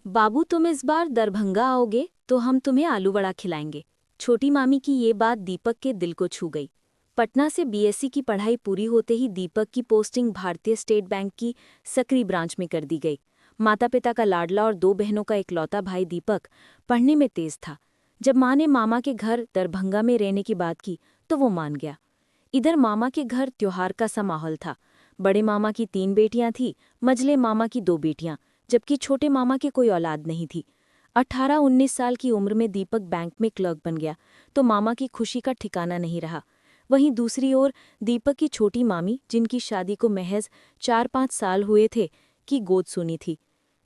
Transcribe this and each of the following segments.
बाबू तुम इस बार दरभंगा आओगे तो हम तुम्हें आलू वड़ा खिलाएंगे। छोटी मामी की ये बात दीपक के दिल को छू गई। पटना से बीएससी की पढ़ाई पूरी होते ही दीपक की पोस्टिंग भारतीय स्टेट बैंक की सकरी ब्रांच में कर दी गई। माता पिता का लाडला और दो बहनों का इकलौता भाई दीपक पढ़ने में तेज था। जब माँ ने मामा के घर दरभंगा में रहने की बात की तो वो मान गया। इधर मामा के घर त्योहार का सा माहौल था। बड़े मामा की 3 बेटियां थीं, मझले मामा की 2 बेटियां, जबकि छोटे मामा की कोई औलाद नहीं थी। 18-19 साल की उम्र में दीपक बैंक में क्लर्क बन गया तो मामा की खुशी का ठिकाना नहीं रहा। वहीं दूसरी ओर दीपक की छोटी मामी, जिनकी शादी को महज 4-5 साल हुए थे, की गोद सुनी थी।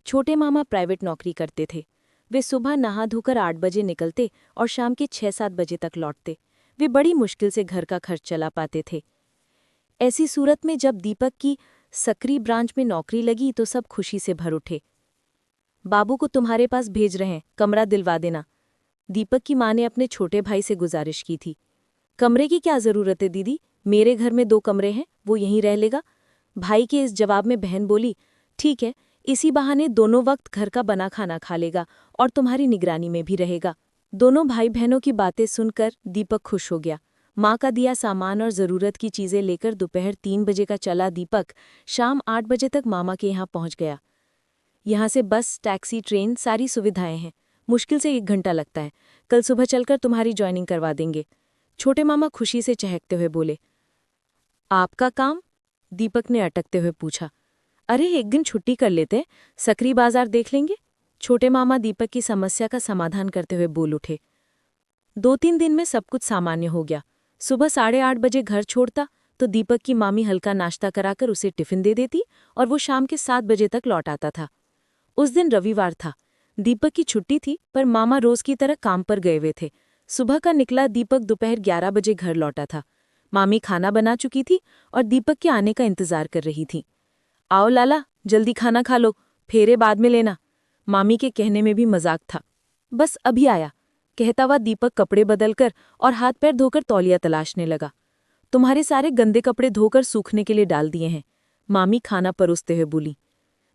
छोटे मामा प्राइवेट नौकरी करते थे। वे सुबह नहा धोकर 8 बजे निकलते और शाम के 6-7 बजे तक लौटते। वे बड़ी मुश्किल से घर का खर्च चला पाते थे। ऐसी सूरत में जब दीपक की सकरी ब्रांच में नौकरी लगी तो सब खुशी से भर उठे। बाबू को तुम्हारे पास भेज रहे हैं, कमरा दिलवा देना। दीपक की माँ ने अपने छोटे भाई से गुजारिश की थी। कमरे की क्या जरूरत है दीदी, मेरे घर में 2 कमरे हैं, वो यहीं रह लेगा। भाई के इस जवाब में बहन बोली, ठीक है, इसी बहाने दोनों वक्त घर का बना खाना खा लेगा और तुम्हारी निगरानी में भी रहेगा। दोनों भाई बहनों की बातें सुनकर दीपक खुश हो गया। माँ का दिया सामान और ज़रूरत की चीज़ें लेकर दोपहर 3 बजे का चला दीपक शाम 8 बजे तक मामा के यहाँ पहुँच गया। यहाँ से बस, टैक्सी, ट्रेन, सारी सुविधाएं हैं। मुश्किल से 1 घंटा लगता है। कल सुबह चलकर तुम्हारी ज्वाइनिंग करवा देंगे। छोटे मामा खुशी से चहकते हुए बोले। आपका काम? दीपक ने अटकते हुए पूछा। अरे 1 दिन छुट्टी कर लेते हैं, सकरी बाजार देख लेंगे। छोटे मामा दीपक की समस्या का समाधान करते हुए बोल उठे। 2-3 दिन में सब कुछ सामान्य हो गया। सुबह 8:30 बजे घर छोड़ता तो दीपक की मामी हल्का नाश्ता कराकर उसे टिफिन दे देती और वो शाम के 7 बजे तक लौट आता था। उस दिन रविवार था। दीपक की छुट्टी थी पर मामा रोज की तरह काम पर गए हुए थे। सुबह का निकला दीपक दोपहर 11 बजे घर लौटा था। मामी खाना बना चुकी थी और दीपक के आने का इंतजार कर रही थी। आओ लाला, जल्दी खाना खा लो, फेरे बाद में लेना। मामी के कहने में भी मजाक था। बस अभी आया, कहता हुआ दीपक कपड़े बदलकर और हाथ पैर धोकर तौलिया तलाशने लगा। तुम्हारे सारे गंदे कपड़े धोकर सूखने के लिए डाल दिए हैं, मामी खाना परोसते हुए बोली।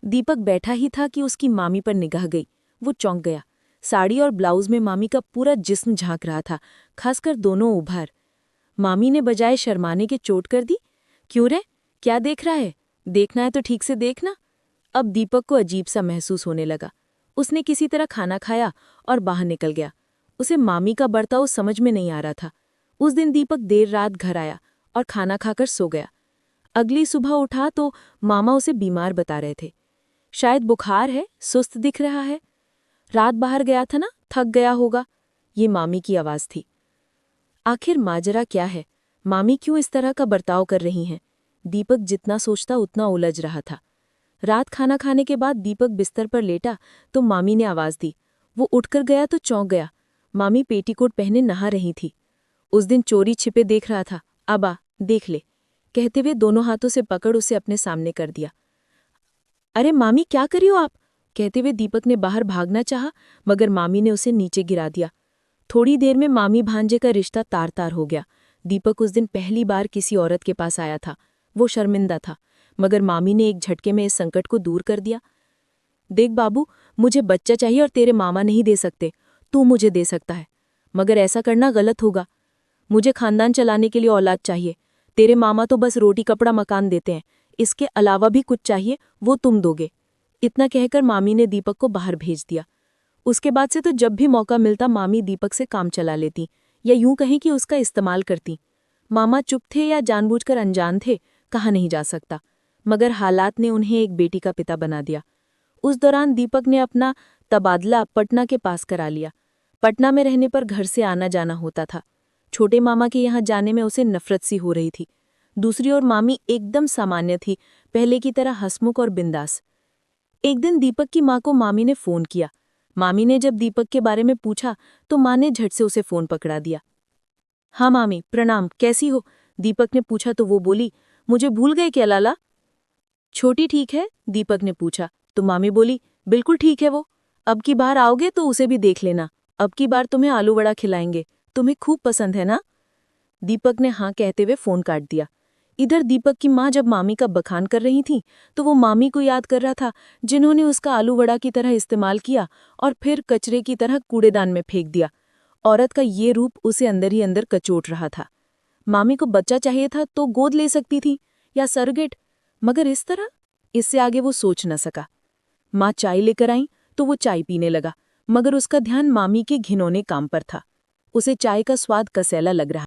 दीपक बैठा ही था कि उसकी मामी पर निगाह गई। वो चौंक गया। साड़ी और ब्लाउज में मामी का पूरा जिस्म झांक रहा था, खासकर दोनों उभार। मामी ने बजाय शर्माने के चोट कर दी। क्यों रे, क्या देख रहा है? देखना है तो ठीक से देखना। अब दीपक को अजीब सा महसूस होने लगा। उसने किसी तरह खाना खाया और बाहर निकल गया। उसे मामी का बर्ताव समझ में नहीं आ रहा था। उस दिन दीपक देर रात घर आया और खाना खाकर सो गया। अगली सुबह उठा तो मामा उसे बीमार बता रहे थे। शायद बुखार है, सुस्त दिख रहा है। रात बाहर गया था ना, थक गया होगा। ये मामी की आवाज थी। आखिर माजरा क्या है? मामी क्यों इस तरह का बर्ताव कर रही हैं? दीपक जितना सोचता उतना उलझ रहा था। रात खाना खाने के बाद दीपक बिस्तर पर लेटा तो मामी ने आवाज दी। वो उठकर गया तो चौंक गया। मामी पेटीकोट पहने नहा रही थी। उस दिन चोरी छिपे देख रहा था। अब आ, देख ले, कहते हुए दोनों हाथों से पकड़ उसे अपने सामने कर दिया। अरे मामी, क्या करी हो आप? कहते हुए दीपक ने बाहर भागना चाहा, मगर मामी ने उसे नीचे गिरा दिया। थोड़ी देर में मामी भांजे का रिश्ता तार तार हो गया। दीपक उस दिन पहली बार किसी औरत के पास आया था। वो शर्मिंदा था, मगर मामी ने एक झटके में इस संकट को दूर कर दिया। देख बाबू, मुझे बच्चा चाहिए और तेरे मामा नहीं दे सकते, तू मुझे दे सकता है, मगर ऐसा करना गलत होगा। मुझे खानदान चलाने के लिए औलाद चाहिए। तेरे मामा तो बस रोटी कपड़ा मकान देते हैं, इसके अलावा भी कुछ चाहिए वो तुम दोगे। इतना कहकर मामी ने दीपक को बाहर भेज दिया। उसके बाद से तो जब भी मौका मिलता मामी दीपक से काम चला लेती, या यूं कहें कि उसका इस्तेमाल करती। मामा चुप थे या जानबूझकर अनजान थे, कहा नहीं जा सकता, मगर हालात ने उन्हें एक बेटी का पिता बना दिया। उस दौरान दीपक ने अपना तबादला पटना के पास करा लिया। पटना में रहने पर घर से आना जाना होता था। छोटे मामा के यहाँ जाने में उसे नफरत सी हो रही थी। दूसरी ओर मामी एकदम सामान्य थी, पहले की तरह हंसमुख और बिंदास। एक दिन दीपक की माँ को मामी ने फोन किया। मामी ने जब दीपक के बारे में पूछा तो माँ ने झट से उसे फोन पकड़ा दिया। हाँ मामी, प्रणाम, कैसी हो? दीपक ने पूछा तो वो बोली, मुझे भूल गए क्या लाला? छोटी ठीक है? दीपक ने पूछा तो मामी बोली, बिल्कुल ठीक है वो। अब की बार आओगे तो उसे भी देख लेना। अब की बार तुम्हें आलू वड़ा खिलाएंगे, तुम्हें खूब पसंद है ना? दीपक ने हाँ कहते हुए फोन काट दिया। इधर दीपक की माँ जब मामी का बखान कर रही थी तो वो मामी को याद कर रहा था, जिन्होंने उसका आलू वड़ा की तरह इस्तेमाल किया और फिर कचरे की तरह कूड़ेदान में फेंक दिया। औरत का ये रूप उसे अंदर ही अंदर कचोट रहा था। मामी को बच्चा चाहिए था तो गोद ले सकती थी, या सरगेट, मगर इस तरह? इससे आगे वो सोच न सका। माँ चाय लेकर आई तो वो चाय पीने लगा, मगर उसका ध्यान मामी के घिनौने काम पर था। उसे चाय का स्वाद कसैला लग रहा